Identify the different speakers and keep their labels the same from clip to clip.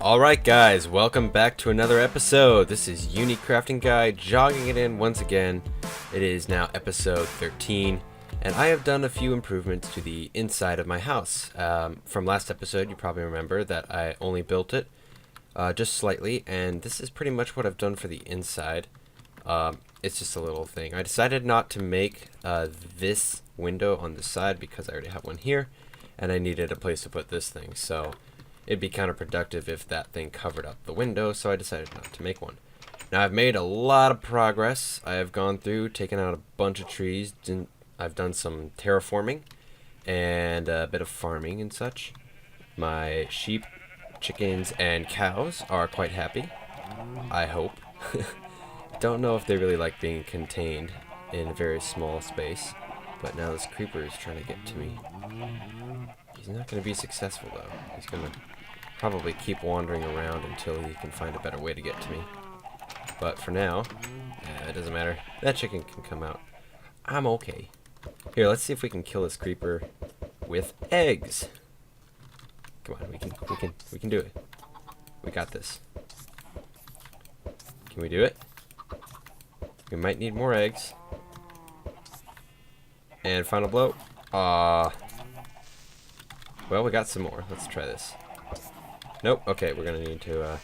Speaker 1: Alright guys, welcome back to another episode. This is KingKraft Guy jogging it in once again. It is now episode 13, and I have done a few improvements to the inside of my house. From last episode, you probably remember that I only built it just slightly, and this is pretty much what I've done for the inside. It's just a little thing. I decided not to make this window on the side because I already have one here, and I needed a place to put this thing, so it'd be counterproductive if that thing covered up the window, so I decided not to make one. Now, I've made a lot of progress. I have gone through, taken out a bunch of trees, I've done some terraforming, and a bit of farming and such. My sheep, chickens, and cows are quite happy, I hope. Don't know if they really like being contained in a very small space, but now this creeper is trying to get to me. He's not going to be successful, though. He's going to probably keep wandering around until he can find a better way to get to me. But for now, it doesn't matter. That chicken can come out. I'm okay. Here, let's see if we can kill this creeper with eggs. Come on, we can do it. We got this. Can we do it? We might need more eggs. And final blow. Well, we got some more. Let's try this. Nope. Okay, we're gonna need to,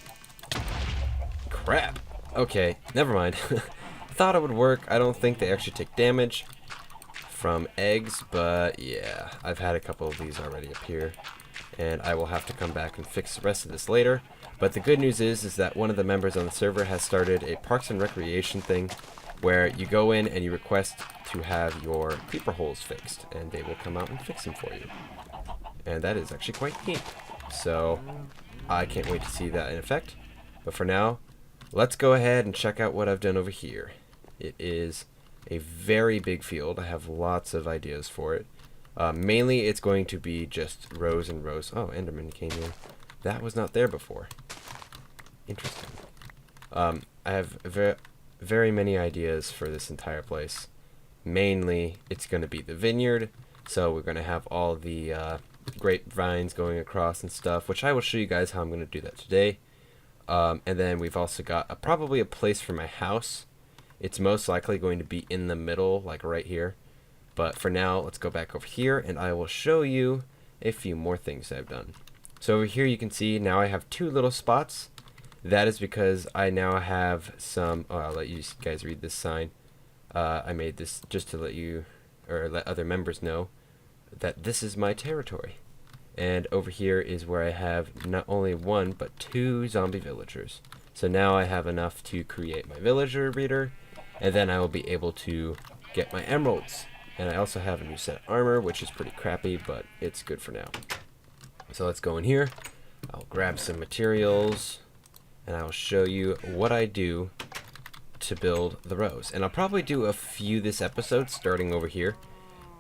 Speaker 1: crap. Okay, never mind. Thought it would work. I don't think they actually take damage from eggs, but yeah, I've had a couple of these already appear, and I will have to come back and fix the rest of this later. But the good news is that one of the members on the server has started a Parks and Recreation thing, where you go in and you request to have your creeper holes fixed, and they will come out and fix them for you. And that is actually quite neat. So I can't wait to see that in effect. But for now, let's go ahead and check out what I've done over here. It is a very big field. I have lots of ideas for it. Mainly it's going to be just rows and rows. Oh, Enderman came in. That was not there before. Interesting. I have very many ideas for this entire place. Mainly, it's going to be the vineyard. So we're going to have all the grapevines going across and stuff, which I will show you guys how I'm going to do that today. And then we've also got probably a place for my house. It's most likely going to be in the middle, like right here. But for now, let's go back over here, and I will show you a few more things I've done. So over here you can see now I have two little spots. That is because I now have some... Oh, I'll let you guys read this sign. I made this just to let you, or let other members know that this is my territory. And over here is where I have not only one, but two zombie villagers. So now I have enough to create my villager reader, and then I will be able to get my emeralds. And I also have a new set of armor, which is pretty crappy, but it's good for now. So let's go in here. I'll grab some materials, and I'll show you what I do to build the rows. And I'll probably do a few this episode, starting over here.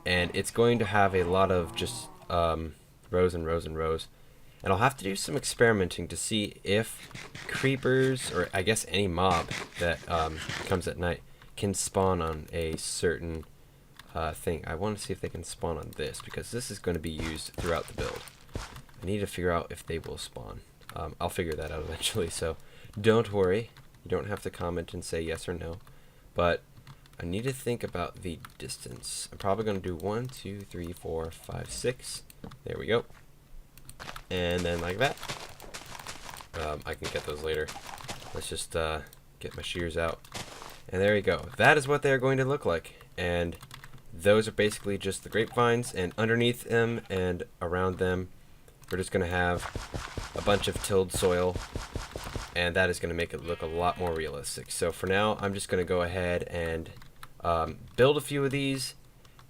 Speaker 1: And it's going to have a lot of just rows and rows and rows. And I'll have to do some experimenting to see if creepers, or I guess any mob that comes at night, can spawn on a certain thing. I want to see if they can spawn on this, because this is going to be used throughout the build. I need to figure out if they will spawn. I'll figure that out eventually, so don't worry. You don't have to comment and say yes or no. But I need to think about the distance. I'm probably going to do 1, 2, 3, 4, 5, 6. There we go. And then like that. I can get those later. Let's just get my shears out. And there you go. That is what they're going to look like. And those are basically just the grapevines. And underneath them and around them, we're just going to have a bunch of tilled soil. And that is going to make it look a lot more realistic. So for now, I'm just going to go ahead and build a few of these.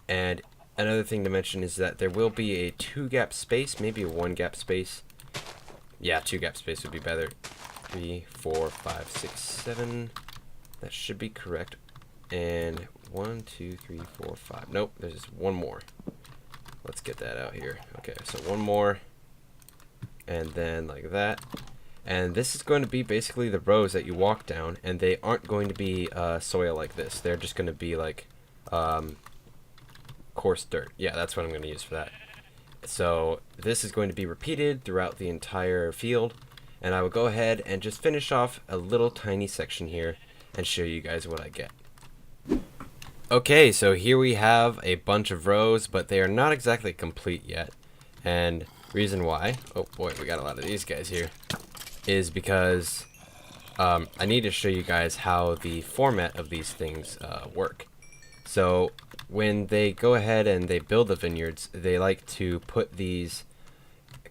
Speaker 1: And another thing to mention is that there will be a 2-gap space, maybe a 1-gap space. Yeah, 2-gap space would be better. 3, 4, 5, 6, 7. That should be correct. And 1, 2, 3, 4, 5. Nope, there's just one more. Let's get that out here. Okay, so one more. And then like that. And this is going to be basically the rows that you walk down, and they aren't going to be soil like this. They're just going to be like coarse dirt. Yeah, that's what I'm going to use for that. So this is going to be repeated throughout the entire field, and I will go ahead and just finish off a little tiny section here and show you guys what I get. Okay, so here we have a bunch of rows, but they are not exactly complete yet. And reason why, oh boy, we got a lot of these guys here, is because I need to show you guys how the format of these things work. So when they go ahead and they build the vineyards, they like to put these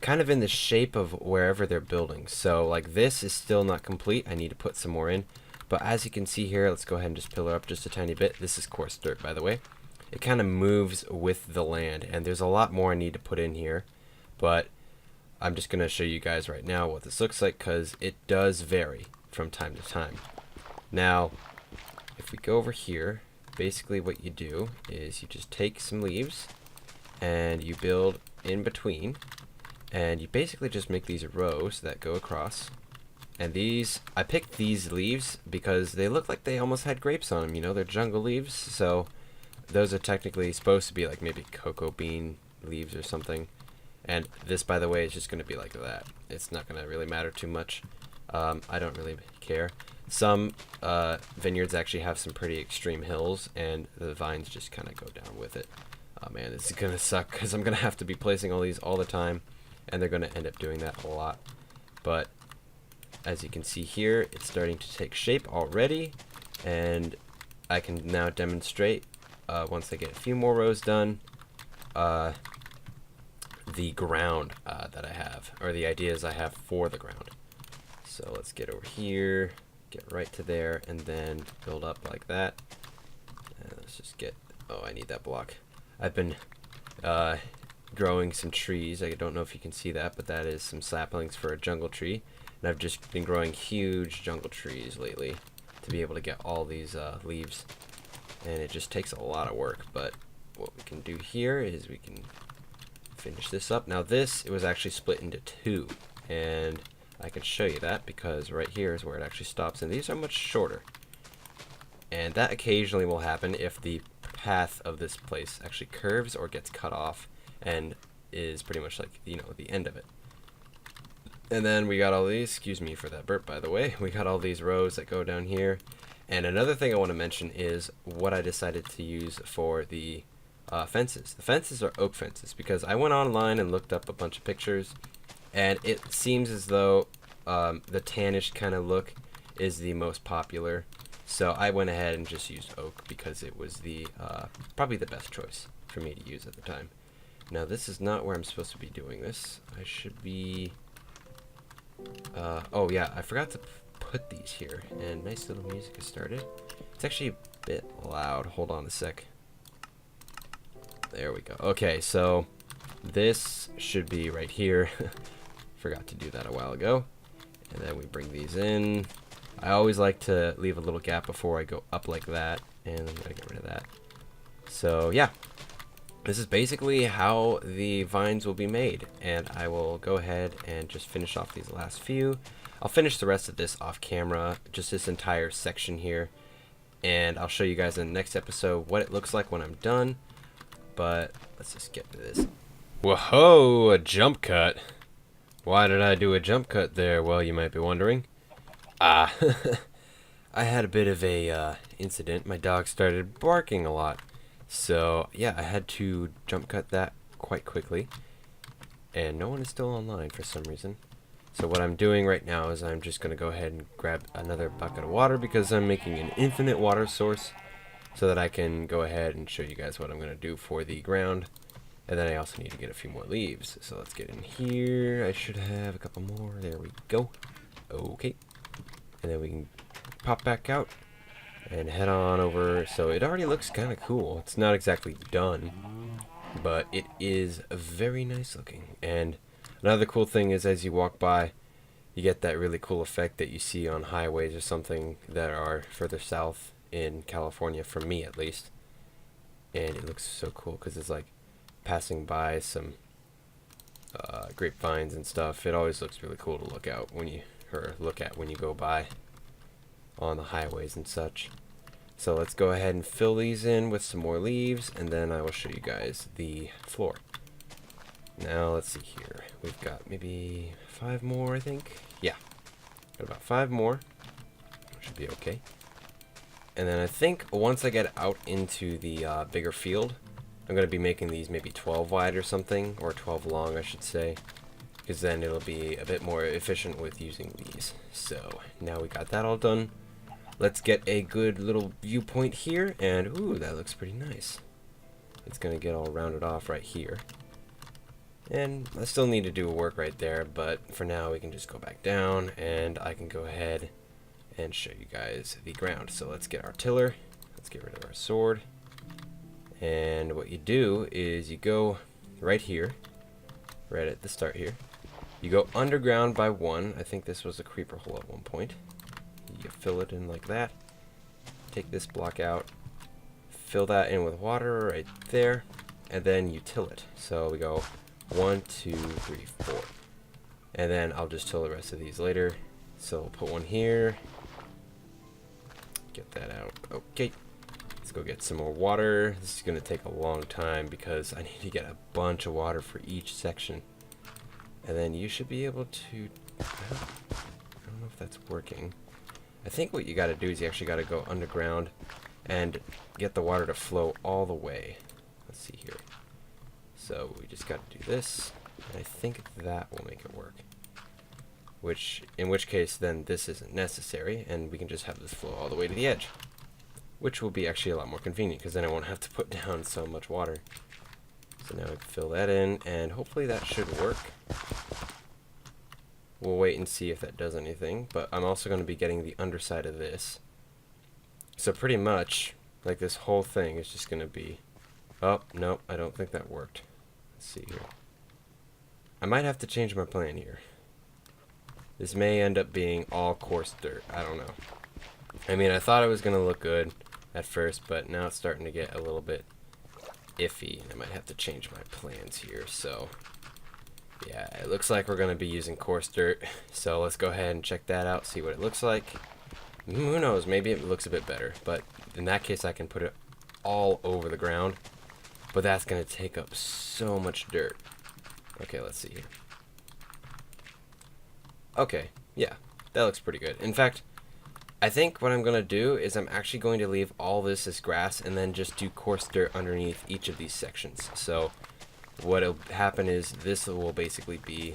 Speaker 1: kind of in the shape of wherever they're building. So like this is still not complete. I need to put some more in. But as you can see here, let's go ahead and just pillar up just a tiny bit. This is coarse dirt, by the way. It kind of moves with the land, and there's a lot more I need to put in here. But I'm just going to show you guys right now what this looks like, because it does vary from time to time. Now, if we go over here, basically what you do is you just take some leaves and you build in between, and you basically just make these rows that go across. And these, I picked these leaves because they look like they almost had grapes on them, you know, they're jungle leaves, so those are technically supposed to be like maybe cocoa bean leaves or something. And this, by the way, is just going to be like that. It's not going to really matter too much. I don't really care. Some vineyards actually have some pretty extreme hills, and the vines just kind of go down with it. Oh man, this is going to suck because I'm going to have to be placing all these all the time, and they're going to end up doing that a lot. But as you can see here, it's starting to take shape already, and I can now demonstrate, once I get a few more rows done, the ground that I have, or the ideas I have for the ground. So let's get over here, get right to there, and then build up like that. And let's just get, oh, I need that block. I've been growing some trees. I don't know if you can see that, but that is some saplings for a jungle tree. And I've just been growing huge jungle trees lately to be able to get all these leaves. And it just takes a lot of work, but what we can do here is we can finish this up. Now this, it was actually split into two, and I can show you that because right here is where it actually stops, and these are much shorter. And that occasionally will happen if the path of this place actually curves or gets cut off and is pretty much like, you know, the end of it. And then we got all these, excuse me for that burp by the way, we got all these rows that go down here. And another thing I want to mention is what I decided to use for the fences. The fences are oak fences because I went online and looked up a bunch of pictures, and it seems as though the tannish kind of look is the most popular. So I went ahead and just used oak because it was the probably the best choice for me to use at the time. Now this is not where I'm supposed to be doing this. I should be... oh yeah, I forgot to put these here, and nice little music has started. It's actually a bit loud. Hold on a sec. There we go. Okay, so this should be right here. Forgot to do that a while ago. And then we bring these in. I always like to leave a little gap before I go up like that, and I'm gonna get rid of that. So yeah, this is basically how the vines will be made, and I will go ahead and just finish off these last few. I'll finish the rest of this off camera, just this entire section here, and I'll show you guys in the next episode what it looks like when I'm done. But let's just get to this. Whoa, a jump cut. Why did I do a jump cut there? Well, you might be wondering. I had a bit of a incident. My dog started barking a lot. So, yeah, I had to jump cut that quite quickly. And no one is still online for some reason. So what I'm doing right now is I'm just going to go ahead and grab another bucket of water because I'm making an infinite water source so that I can go ahead and show you guys what I'm going to do for the ground. And then I also need to get a few more leaves. So let's get in here. I should have a couple more. There we go. Okay. And then we can pop back out and head on over. So it already looks kind of cool. It's not exactly done, but it is very nice looking. And another cool thing is as you walk by, you get that really cool effect that you see on highways or something that are further south in California, for me at least. And it looks so cool because it's like passing by some grapevines and stuff. It always looks really cool to look out when you when you go by on the highways and such. So let's go ahead and fill these in with some more leaves, and then I will show you guys the floor. Now let's see here. We've got maybe 5 more, I think. Yeah, got about 5 more. Should be okay. And then I think once I get out into the bigger field, I'm going to be making these maybe 12 wide or something, or 12 long, I should say, because then it'll be a bit more efficient with using these. So now we got that all done. Let's get a good little viewpoint here, and ooh, that looks pretty nice. It's going to get all rounded off right here. And I still need to do work right there, but for now we can just go back down, and I can go ahead and show you guys the ground. So let's get our tiller, let's get rid of our sword, and what you do is you go right here, right at the start here, you go underground by 1. I think this was a creeper hole at one point. You fill it in like that, take this block out, fill that in with water right there, and then you till it. So we go 1, 2, 3, 4, and then I'll just till the rest of these later. So we'll put one here, get that out. Okay, let's go get some more water. This is going to take a long time because I need to get a bunch of water for each section. And then you should be able to, I don't know if that's working. I think what you got to do is you actually got to go underground and get the water to flow all the way. Let's see here. So we just got to do this, and I think that will make it work. In which case then this isn't necessary, and we can just have this flow all the way to the edge, which will be actually a lot more convenient because then I won't have to put down so much water. So now we fill that in, and hopefully that should work. We'll wait and see if that does anything, but I'm also going to be getting the underside of this. So pretty much, like, this whole thing is just going to be... Oh, no, I don't think that worked. Let's see here. I might have to change my plan here. This may end up being all coarse dirt. I don't know. I mean, I thought it was going to look good at first, but now it's starting to get a little bit iffy. I might have to change my plans here, so... Yeah, it looks like we're going to be using coarse dirt, so let's go ahead and check that out, see what it looks like. Who knows, maybe it looks a bit better, but in that case I can put it all over the ground, but that's going to take up so much dirt. Okay, let's see here. Okay, yeah, that looks pretty good. In fact, I think what I'm going to do is I'm actually going to leave all this as grass and then just do coarse dirt underneath each of these sections. So what'll happen is this will basically be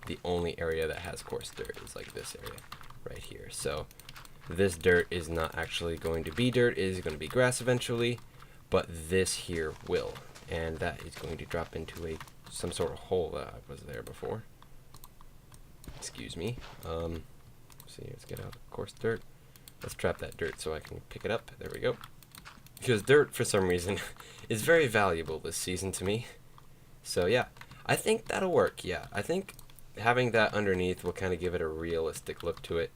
Speaker 1: the only area that has coarse dirt, is like this area right here. So this dirt is not actually going to be dirt, it is going to be grass eventually, but this here will, and that is going to drop into some sort of hole that was there before. Excuse me. See, let's get out the coarse dirt. Let's trap that dirt so I can pick it up. There we go. Because dirt, for some reason, is very valuable this season to me. So yeah, I think that'll work. Yeah, I think having that underneath will kind of give it a realistic look to it,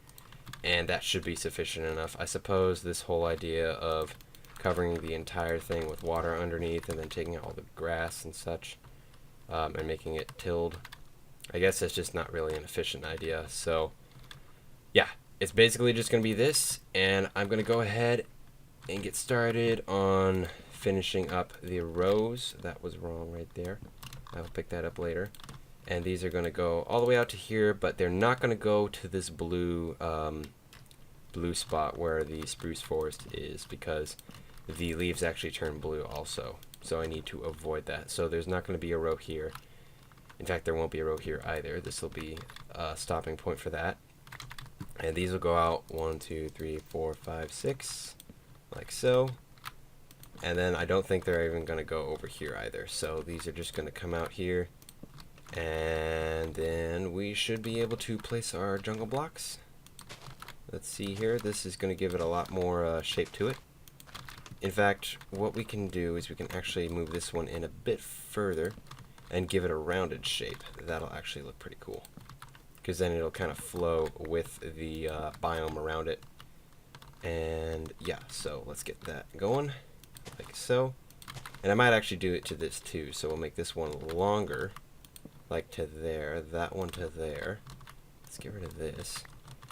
Speaker 1: and that should be sufficient enough. I suppose this whole idea of covering the entire thing with water underneath and then taking out all the grass and such, and making it tilled, I guess that's just not really an efficient idea. So yeah, it's basically just going to be this, and I'm going to go ahead and get started on finishing up the rows. That was wrong right there. I'll pick that up later. And these are going to go all the way out to here, but they're not going to go to this blue blue spot where the spruce forest is, because the leaves actually turn blue also. So I need to avoid that. So there's not going to be a row here. In fact, there won't be a row here either. This will be a stopping point for that. And these will go out 1, 2, 3, 4, 5, 6, like so. And then I don't think they're even going to go over here either. So these are just going to come out here. And then we should be able to place our jungle blocks. Let's see here. This is going to give it a lot more shape to it. In fact, what we can do is we can actually move this one in a bit further and give it a rounded shape. That'll actually look pretty cool, because then it'll kind of flow with the biome around it. And yeah, so let's get that going, like so. And I might actually do it to this too, so we'll make this one longer, like to there, that one to there. Let's get rid of this.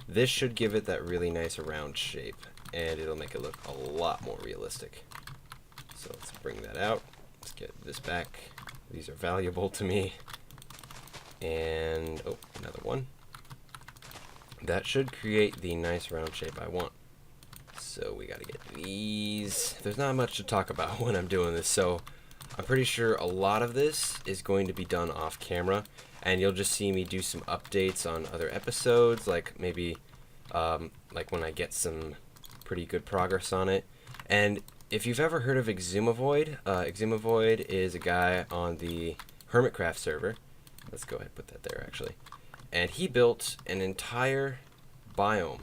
Speaker 1: This should give it that really nice round shape, and it'll make it look a lot more realistic. So let's bring that out. Let's get this back. These are valuable to me. And, oh, another one. That should create the nice round shape I want. So we gotta get these. There's not much to talk about when I'm doing this, so I'm pretty sure a lot of this is going to be done off camera, and you'll just see me do some updates on other episodes, like maybe like when I get some pretty good progress on it. And if you've ever heard of Exumavoid, Exumavoid is a guy on the KingKraft server. Let's go ahead and put that there, actually. And he built an entire biome.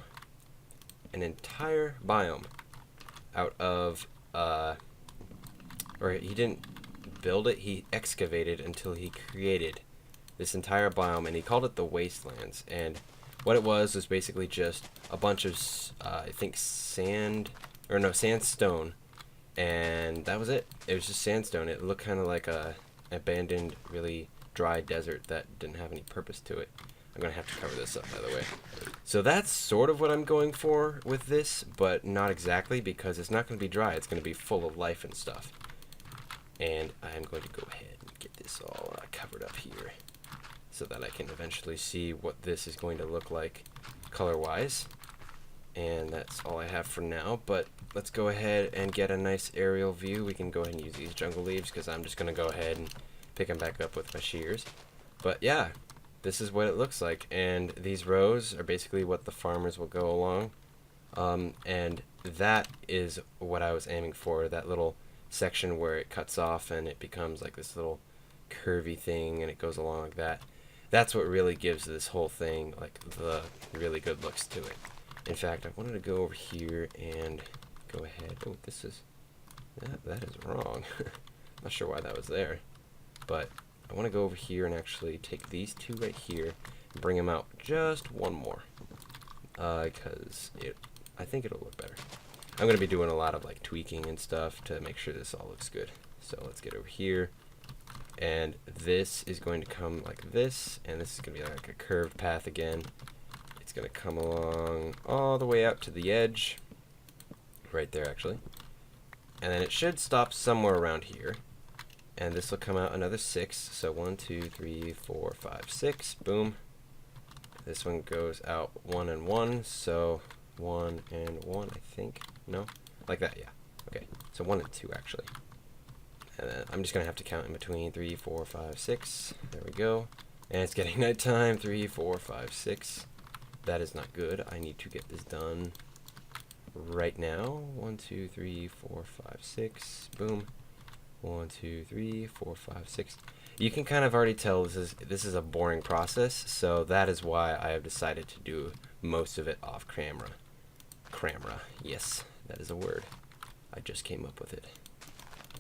Speaker 1: Out of, or he didn't build it, he excavated until he created this entire biome, and he called it the Wastelands. And what it was basically just a bunch of, I think sandstone, and that was it. It was just sandstone. It looked kind of like a abandoned, really dry desert that didn't have any purpose to it. I'm gonna have to cover this up, by the way. So that's sort of what I'm going for with this, but not exactly, because it's not gonna be dry. It's gonna be full of life and stuff. And I'm going to go ahead and get this all covered up here, so that I can eventually see what this is going to look like color-wise. And that's all I have for now, but let's go ahead and get a nice aerial view. We can go ahead and use these jungle leaves, because I'm just gonna go ahead and pick them back up with my shears. But yeah, this is what it looks like, and these rows are basically what the farmers will go along. And that is what I was aiming for, that little section where it cuts off and it becomes like this little curvy thing and it goes along like that. That's what really gives this whole thing like the really good looks to it. In fact, I wanted to go over here and go ahead. Oh, this is, that is wrong. Not sure why that was there, but I want to go over here and actually take these two right here and bring them out just one more, because I think it'll look better. I'm going to be doing a lot of like tweaking and stuff to make sure this all looks good. So let's get over here, and this is going to come like this, and this is going to be like a curved path again. It's going to come along all the way out to the edge, right there actually, and then it should stop somewhere around here. And this will come out another 6. So 1, 2, 3, 4, 5, 6. Boom. This one goes out 1 and 1. So 1 and 1, I think. No? Like that, yeah. Okay. So 1 and 2, actually. And then I'm just going to have to count in between 3, 4, 5, 6. There we go. And it's getting nighttime. 3, 4, 5, 6. That is not good. I need to get this done right now. 1, 2, 3, 4, 5, 6. Boom. 1, 2, 3, 4, 5, 6. You can kind of already tell this is a boring process, so that is why I have decided to do most of it off camera. Camera, yes, that is a word. I just came up with it.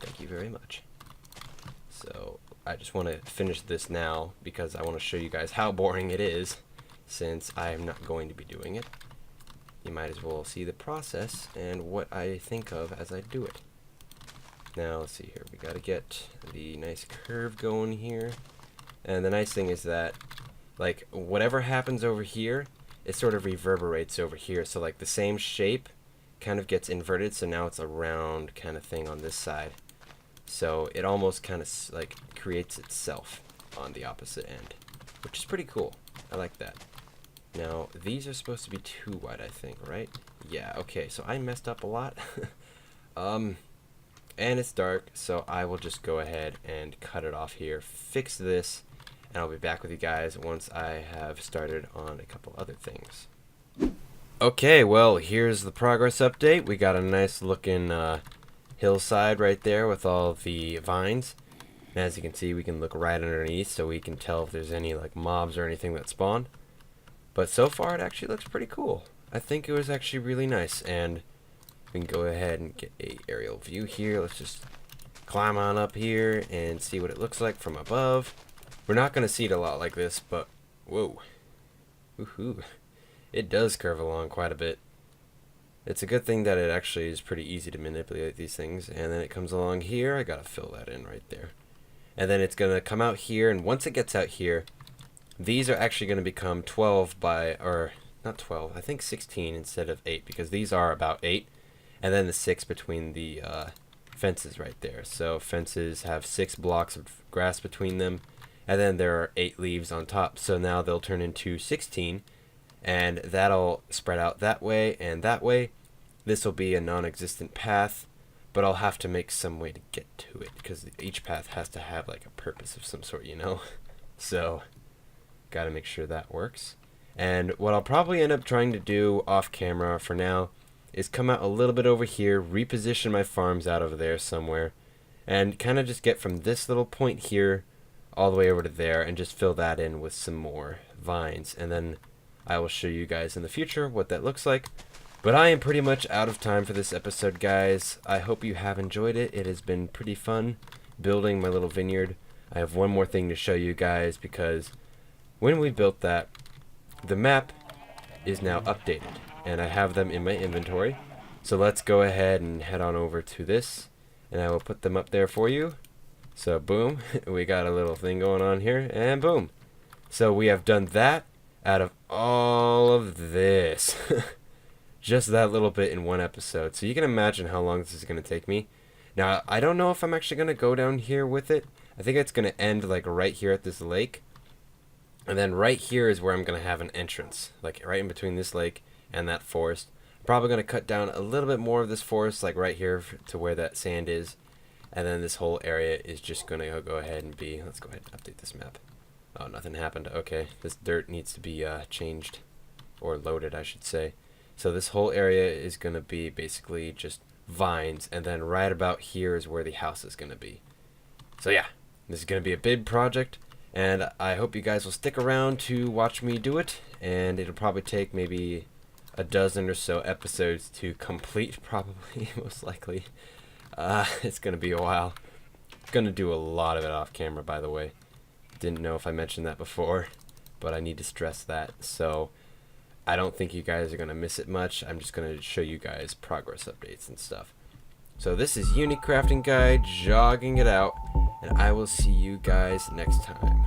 Speaker 1: Thank you very much. So I just want to finish this now because I want to show you guys how boring it is, since I am not going to be doing it. You might as well see the process and what I think of as I do it. Now, let's see here. We got to get the nice curve going here. And the nice thing is that, like, whatever happens over here, it sort of reverberates over here. So, like, the same shape kind of gets inverted. So now it's a round kind of thing on this side. So it almost kind of, like, creates itself on the opposite end, which is pretty cool. I like that. Now, these are supposed to be too wide, I think, right? Yeah, okay. So I messed up a lot. And it's dark, so I will just go ahead and cut it off here, fix this, and I'll be back with you guys once I have started on a couple other things. Okay, well, here's the progress update. We got a nice looking hillside right there with all the vines. And as you can see, we can look right underneath so we can tell if there's any like mobs or anything that spawn. But so far it actually looks pretty cool. I think it was actually really nice, and we can go ahead and get a aerial view here. Let's just climb on up here and see what it looks like from above. We're not going to see it a lot like this, but whoa. Woohoo. It does curve along quite a bit. It's a good thing that it actually is pretty easy to manipulate these things. And then it comes along here. I got to fill that in right there. And then it's going to come out here, and once it gets out here, these are actually going to become 12 by, or not 12, I think 16 instead of 8, because these are about 8. And then the 6 between the fences right there. So fences have 6 blocks of grass between them, and then there are 8 leaves on top. So now they'll turn into 16, and that'll spread out that way and that way. This will be a non-existent path, but I'll have to make some way to get to it, because each path has to have like a purpose of some sort, you know? So, gotta make sure that works. And what I'll probably end up trying to do off camera for now is come out a little bit over here, reposition my farms out over there somewhere, and kind of just get from this little point here all the way over to there and just fill that in with some more vines. And then I will show you guys in the future what that looks like. But I am pretty much out of time for this episode, guys. I hope you have enjoyed it. It has been pretty fun building my little vineyard. I have one more thing to show you guys, because when we built that, the map is now updated, and I have them in my inventory. So let's go ahead and head on over to this, and I will put them up there for you. So boom, we got a little thing going on here, and boom. So we have done that out of all of this. Just that little bit in one episode. So you can imagine how long this is going to take me. Now, I don't know if I'm actually going to go down here with it. I think it's going to end like right here at this lake. And then right here is where I'm going to have an entrance. Like right in between this lake and that forest. I'm probably going to cut down a little bit more of this forest, like right here to where that sand is. And then this whole area is just going to go ahead and be... Let's go ahead and update this map. Oh, nothing happened. Okay, this dirt needs to be changed. Or loaded, I should say. So this whole area is going to be basically just vines, and then right about here is where the house is going to be. So yeah, this is going to be a big project, and I hope you guys will stick around to watch me do it, and it'll probably take maybe a dozen or so episodes to complete, probably, most likely. It's going to be a while. I'm going to do a lot of it off camera, by the way. Didn't know if I mentioned that before, but I need to stress that. So I don't think you guys are going to miss it much. I'm just going to show you guys progress updates and stuff. So this is KingKraft Guy jogging it out, and I will see you guys next time.